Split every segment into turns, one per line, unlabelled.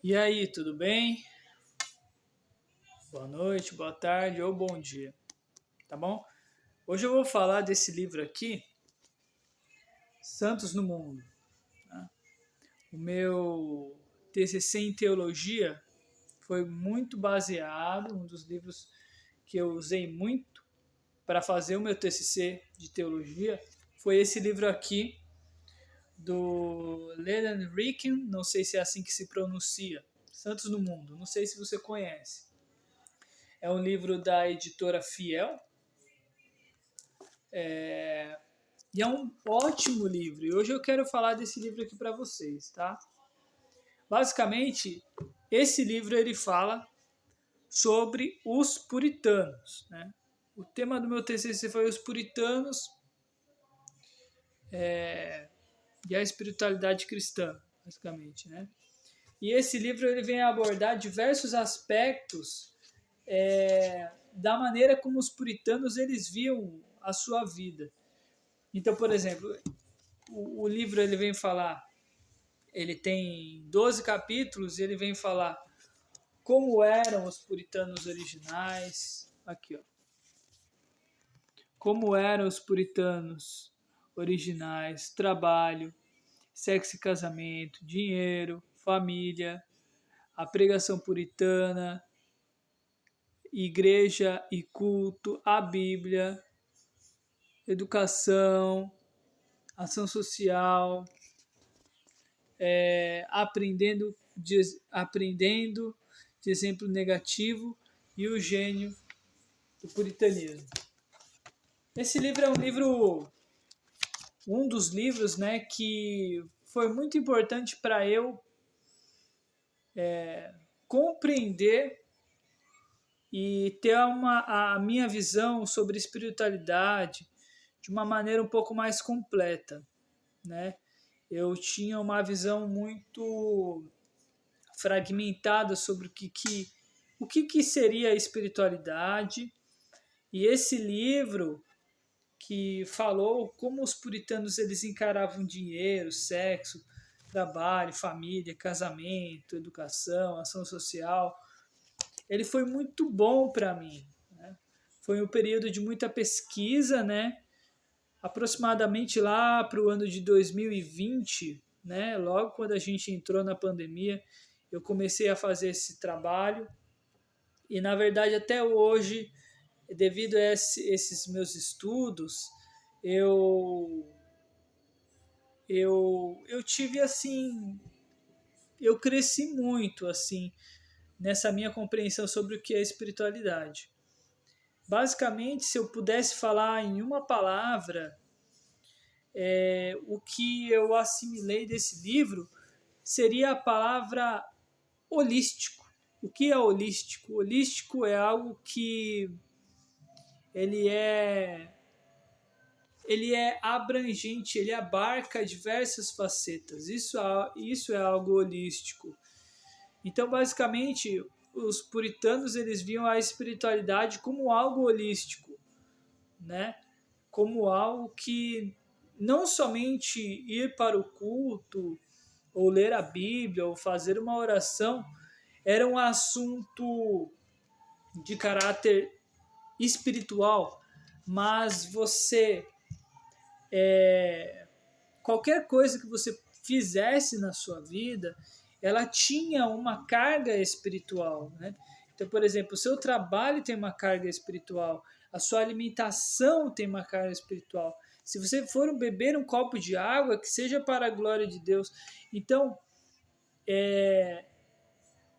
E aí, tudo bem? Boa noite, boa tarde ou bom dia, tá bom? Hoje eu vou falar desse livro aqui, Santos no Mundo. Tá? O meu TCC em teologia foi muito baseado, um dos livros que eu usei muito para fazer o meu TCC de teologia foi esse livro aqui, do Leland Ricken, não sei se é assim que se pronuncia, Santos no Mundo, não sei se você conhece. É um livro da editora Fiel, e é um ótimo livro. E hoje eu quero falar desse livro aqui para vocês, tá? Basicamente, esse livro ele fala sobre os puritanos, né? O tema do meu TCC foi os puritanos e a espiritualidade cristã, basicamente, né? E esse livro ele vem abordar diversos aspectos da maneira como os puritanos eles viam a sua vida. Então, por exemplo, o livro ele vem falar, ele tem 12 capítulos e ele vem falar como eram os puritanos originais. Aqui, ó. Como eram os puritanos originais, trabalho, sexo e casamento, dinheiro, família, a pregação puritana, igreja e culto, a Bíblia, educação, ação social, aprendendo de exemplo negativo e o gênio do puritanismo. Esse livro é um dos livros, né, que foi muito importante para eu compreender e ter a minha visão sobre espiritualidade de uma maneira um pouco mais completa, né? Eu tinha uma visão muito fragmentada sobre o que seria a espiritualidade, e esse livro que falou como os puritanos eles encaravam dinheiro, sexo, trabalho, família, casamento, educação, ação social, ele foi muito bom para mim, né? Foi um período de muita pesquisa, né? Aproximadamente lá para o ano de 2020, né? Logo quando a gente entrou na pandemia, eu comecei a fazer esse trabalho e na verdade até hoje, devido a esses meus estudos, eu eu tive assim, eu cresci muito assim nessa minha compreensão sobre o que é espiritualidade. Basicamente, se eu pudesse falar em uma palavra, o que eu assimilei desse livro seria a palavra holístico. O que é holístico? Holístico é algo que ele é ele é abrangente, ele abarca diversas facetas. Isso é algo holístico. Então, basicamente, os puritanos eles viam a espiritualidade como algo holístico, né? Como algo que não somente ir para o culto, ou ler a Bíblia, ou fazer uma oração, era um assunto de caráter espiritual, mas qualquer coisa que você fizesse na sua vida, ela tinha uma carga espiritual, né? Então, por exemplo, o seu trabalho tem uma carga espiritual, a sua alimentação tem uma carga espiritual. Se você for beber um copo de água, que seja para a glória de Deus. Então,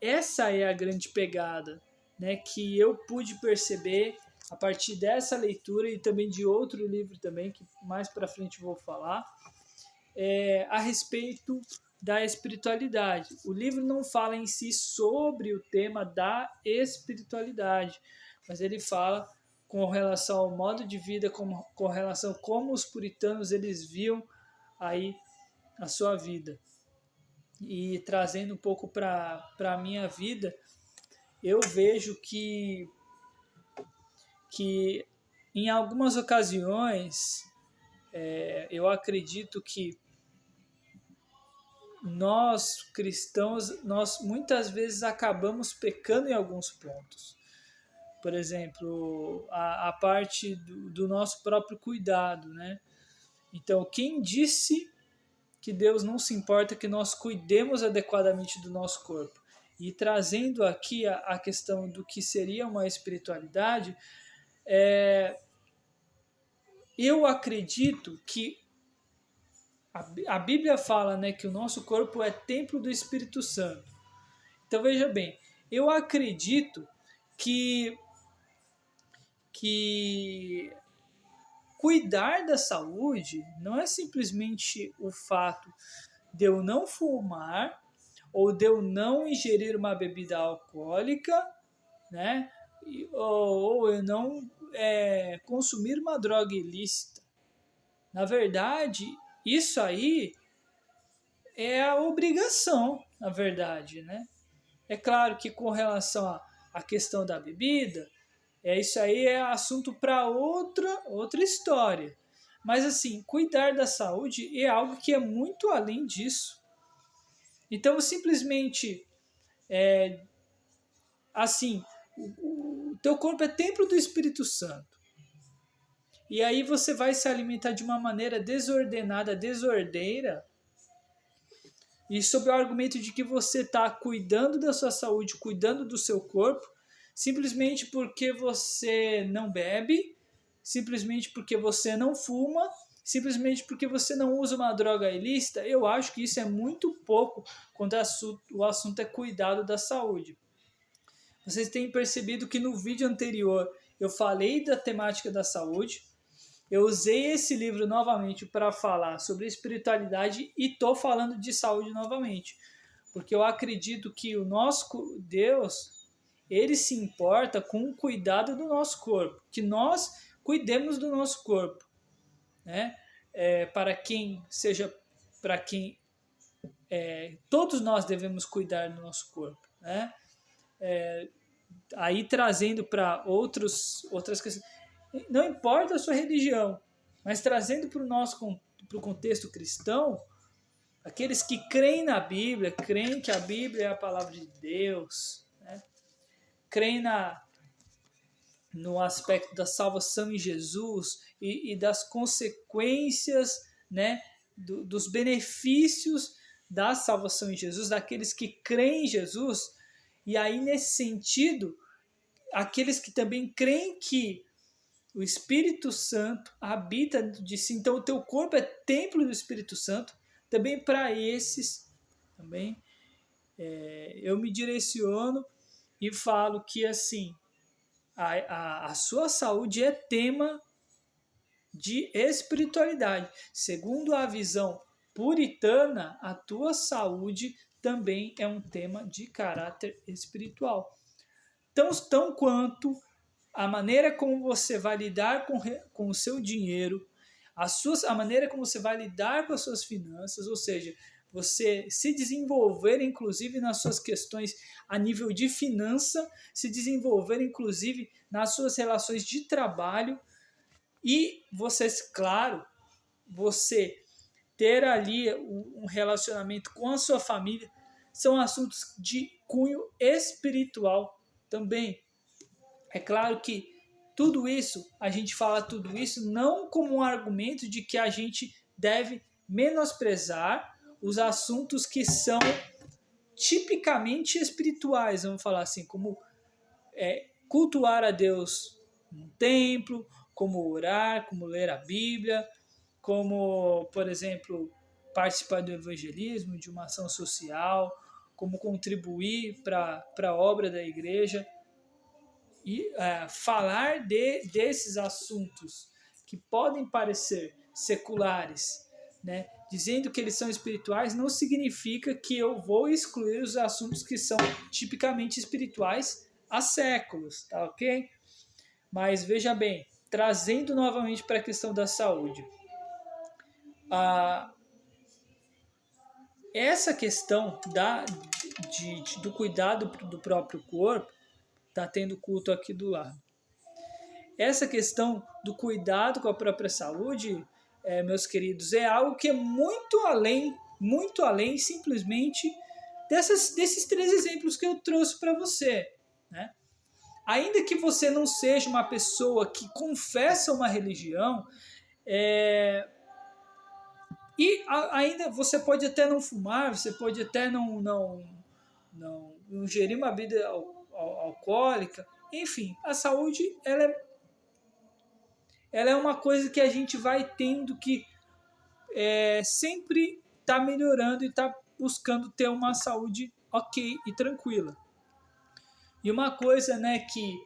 essa é a grande pegada, né, que eu pude perceber a partir dessa leitura e também de outro livro também, que mais para frente vou falar, a respeito da espiritualidade. O livro não fala em si sobre o tema da espiritualidade, mas ele fala com relação ao modo de vida, com relação a como os puritanos eles viam aí a sua vida. E trazendo um pouco para a minha vida, eu vejo que em algumas ocasiões eu acredito que nós cristãos, nós muitas vezes acabamos pecando em alguns pontos. Por exemplo, a parte do nosso próprio cuidado, né? Então, quem disse que Deus não se importa que nós cuidemos adequadamente do nosso corpo? E trazendo aqui a questão do que seria uma espiritualidade, eu acredito que a Bíblia fala, né, que o nosso corpo é templo do Espírito Santo. Então veja bem, eu acredito que cuidar da saúde não é simplesmente o fato de eu não fumar ou de eu não ingerir uma bebida alcoólica, né? Ou eu não consumir uma droga ilícita. Na verdade, isso aí é a obrigação, na verdade, né? É claro que com relação à questão da bebida, isso aí é assunto para outra história. Mas assim, cuidar da saúde é algo que é muito além disso. Então, simplesmente, assim, o teu corpo é templo do Espírito Santo. E aí você vai se alimentar de uma maneira desordenada, desordeira, e sob o argumento de que você está cuidando da sua saúde, cuidando do seu corpo, simplesmente porque você não bebe, simplesmente porque você não fuma, simplesmente porque você não usa uma droga ilícita, eu acho que isso é muito pouco quando o assunto é cuidado da saúde. Vocês têm percebido que no vídeo anterior eu falei da temática da saúde, eu usei esse livro novamente para falar sobre espiritualidade e estou falando de saúde novamente, porque eu acredito que o nosso Deus, ele se importa com o cuidado do nosso corpo, que nós cuidemos do nosso corpo, né? Para quem todos nós devemos cuidar do nosso corpo, né? Aí trazendo para outras questões, não importa a sua religião, mas trazendo para o contexto cristão, aqueles que creem na Bíblia, creem que a Bíblia é a palavra de Deus, né? Creem no aspecto da salvação em Jesus e das consequências, né, dos benefícios da salvação em Jesus, daqueles que creem em Jesus. E aí, nesse sentido, aqueles que também creem que o Espírito Santo habita de si, então o teu corpo é templo do Espírito Santo, também para esses, também eu me direciono e falo que assim, a sua saúde é tema de espiritualidade. Segundo a visão puritana, a tua saúde também é um tema de caráter espiritual. Tão quanto a maneira como você vai lidar com o seu dinheiro, a maneira como você vai lidar com as suas finanças, ou seja, você se desenvolver inclusive nas suas questões a nível de finança, se desenvolver inclusive nas suas relações de trabalho e você, claro, você ter ali um relacionamento com a sua família, são assuntos de cunho espiritual também. É claro que a gente fala tudo isso não como um argumento de que a gente deve menosprezar os assuntos que são tipicamente espirituais, vamos falar assim, como cultuar a Deus no templo, como orar, como ler a Bíblia, como, por exemplo, participar do evangelismo, de uma ação social, como contribuir para a obra da igreja. E falar desses assuntos que podem parecer seculares, né, dizendo que eles são espirituais, não significa que eu vou excluir os assuntos que são tipicamente espirituais há séculos, tá ok? Mas veja bem, trazendo novamente para a questão da saúde, essa questão do cuidado do próprio corpo, está tendo culto aqui do lado. Essa questão do cuidado com a própria saúde, meus queridos, é algo que é muito além muito além simplesmente desses 3 exemplos que eu trouxe para você, né? Ainda que você não seja uma pessoa que confessa uma religião, e ainda você pode até não fumar, você pode até não ingerir uma bebida alcoólica, enfim, a saúde ela é uma coisa que a gente vai tendo que sempre tá melhorando e tá buscando ter uma saúde ok e tranquila. E uma coisa, né, que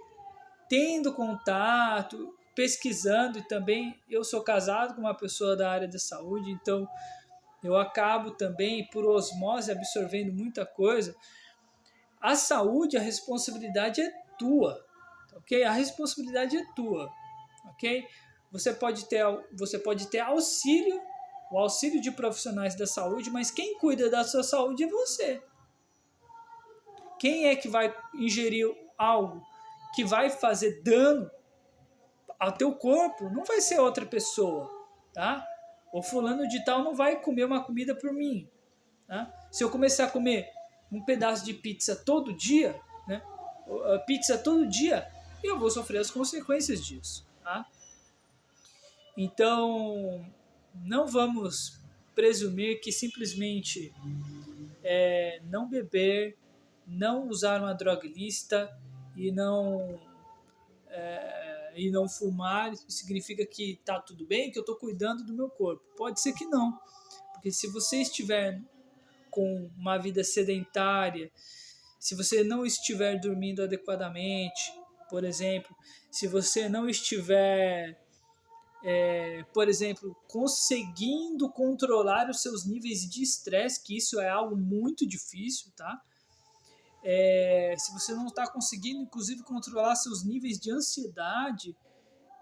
tendo contato, pesquisando, e também eu sou casado com uma pessoa da área da saúde, então eu acabo também, por osmose, absorvendo muita coisa. A saúde, a responsabilidade é tua, ok? A responsabilidade é tua, ok? Você pode ter auxílio, o auxílio de profissionais da saúde, mas quem cuida da sua saúde é você. Quem é que vai ingerir algo que vai fazer dano ao teu corpo? Não vai ser outra pessoa, tá? O fulano de tal não vai comer uma comida por mim, tá? Se eu começar a comer um pedaço de pizza todo dia, né? Pizza todo dia, eu vou sofrer as consequências disso, tá? Então, não vamos presumir que simplesmente não beber, não usar uma droga ilícita e não fumar significa que tá tudo bem, que eu estou cuidando do meu corpo. Pode ser que não, porque se você estiver com uma vida sedentária, se você não estiver dormindo adequadamente, por exemplo, se você não estiver, por exemplo, conseguindo controlar os seus níveis de estresse, que isso é algo muito difícil, tá? Se você não está conseguindo, inclusive, controlar seus níveis de ansiedade,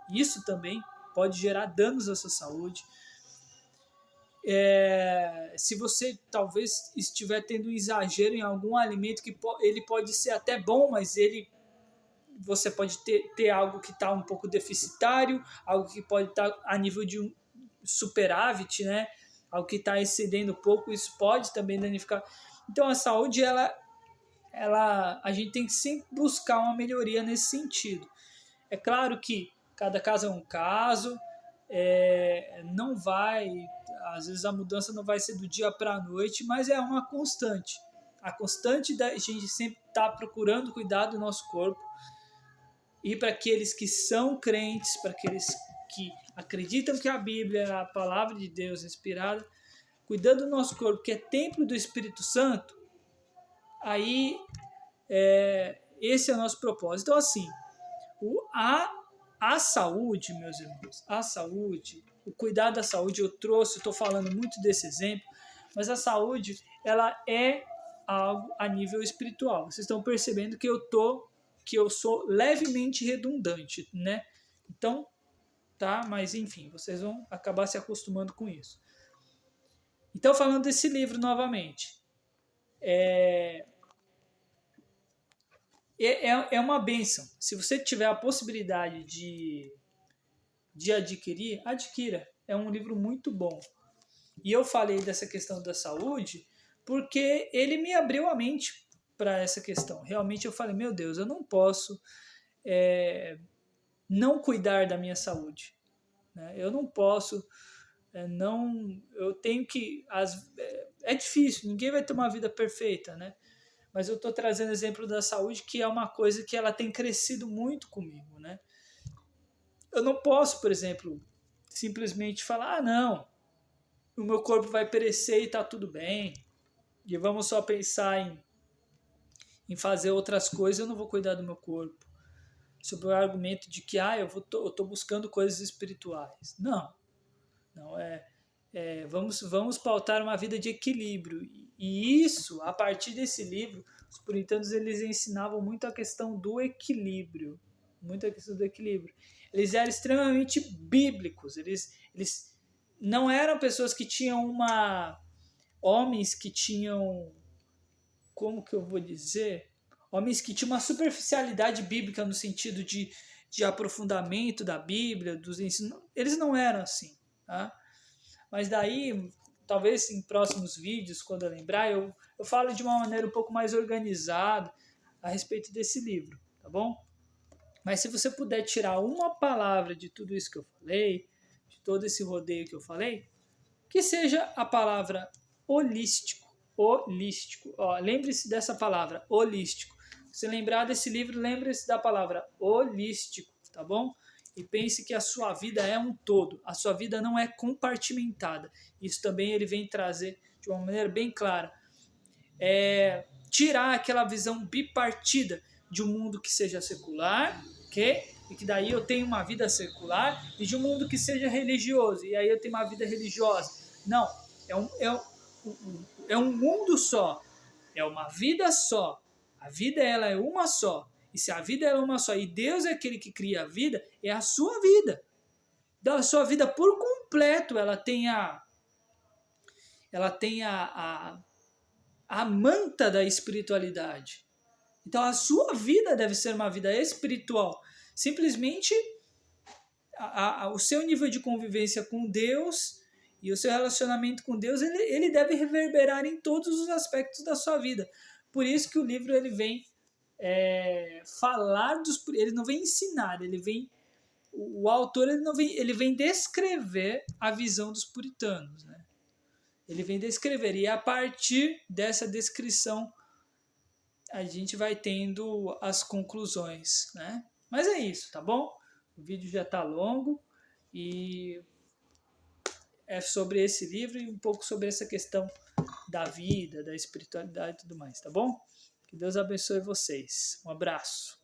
isso também pode gerar danos à sua saúde. Se você talvez estiver tendo um exagero em algum alimento, que ele pode ser até bom, mas você pode ter algo que está um pouco deficitário, algo que pode estar a nível de um superávit, né? Algo que está excedendo um pouco, isso pode também danificar. Então a saúde, a gente tem que sempre buscar uma melhoria nesse sentido. É claro que cada caso é um caso, não vai, às vezes a mudança não vai ser do dia para a noite, mas é uma constante. A constante da gente sempre estar procurando cuidar do nosso corpo. E para aqueles que são crentes, para aqueles que acreditam que a Bíblia é a palavra de Deus inspirada, cuidando do nosso corpo, que é templo do Espírito Santo, aí esse é o nosso propósito. Então, assim, a saúde, meus irmãos, a saúde, o cuidado da saúde, eu estou falando muito desse exemplo, mas a saúde, ela é algo a nível espiritual. Vocês estão percebendo que eu sou levemente redundante, né? Então, tá? Mas enfim, vocês vão acabar se acostumando com isso. Então, falando desse livro novamente, é uma bênção. Se você tiver a possibilidade de adquirir, adquira. É um livro muito bom. E eu falei dessa questão da saúde porque ele me abriu a mente para essa questão. Realmente eu falei, meu Deus, eu não posso não cuidar da minha saúde, né? Eu não posso eu tenho que é difícil, ninguém vai ter uma vida perfeita, né? Mas eu estou trazendo exemplo da saúde, que é uma coisa que ela tem crescido muito comigo, né? Eu não posso, por exemplo, simplesmente falar, não, o meu corpo vai perecer e está tudo bem, e vamos só pensar em fazer outras coisas, eu não vou cuidar do meu corpo. Sobre o argumento de que eu estou buscando coisas espirituais. Não vamos pautar uma vida de equilíbrio. E isso, a partir desse livro, os puritanos eles ensinavam muito a questão do equilíbrio. Muito a questão do equilíbrio. Eles eram extremamente bíblicos. Eles não eram pessoas que tinham homens que tinham... Como que eu vou dizer? Homens que tinham uma superficialidade bíblica no sentido de aprofundamento da Bíblia, dos ensinos. Eles não eram assim, tá? Mas daí talvez em próximos vídeos, quando eu lembrar, eu falo de uma maneira um pouco mais organizada a respeito desse livro, tá bom? Mas se você puder tirar uma palavra de tudo isso que eu falei, de todo esse rodeio que eu falei, que seja a palavra holístico. Holístico. Ó, lembre-se dessa palavra, holístico. Se lembrar desse livro, lembre-se da palavra holístico, tá bom? E pense que a sua vida é um todo. A sua vida não é compartimentada. Isso também ele vem trazer de uma maneira bem clara. Tirar aquela visão bipartida de um mundo que seja secular, ok? E que daí eu tenho uma vida secular, e de um mundo que seja religioso, e aí eu tenho uma vida religiosa. Não, é um mundo só, é uma vida só. A vida ela é uma só. E se a vida é uma só e Deus é aquele que cria a vida, é a sua vida. Da sua vida por completo, ela tem a manta da espiritualidade. Então a sua vida deve ser uma vida espiritual. Simplesmente o seu nível de convivência com Deus e o seu relacionamento com Deus, ele deve reverberar em todos os aspectos da sua vida. Por isso que o livro ele vem falar ele não vem ensinar, o autor ele vem descrever a visão dos puritanos, né? Ele vem descrever, e a partir dessa descrição a gente vai tendo as conclusões, né? Mas é isso, tá bom? O vídeo já está longo e é sobre esse livro e um pouco sobre essa questão da vida, da espiritualidade e tudo mais, tá bom? Que Deus abençoe vocês. Um abraço.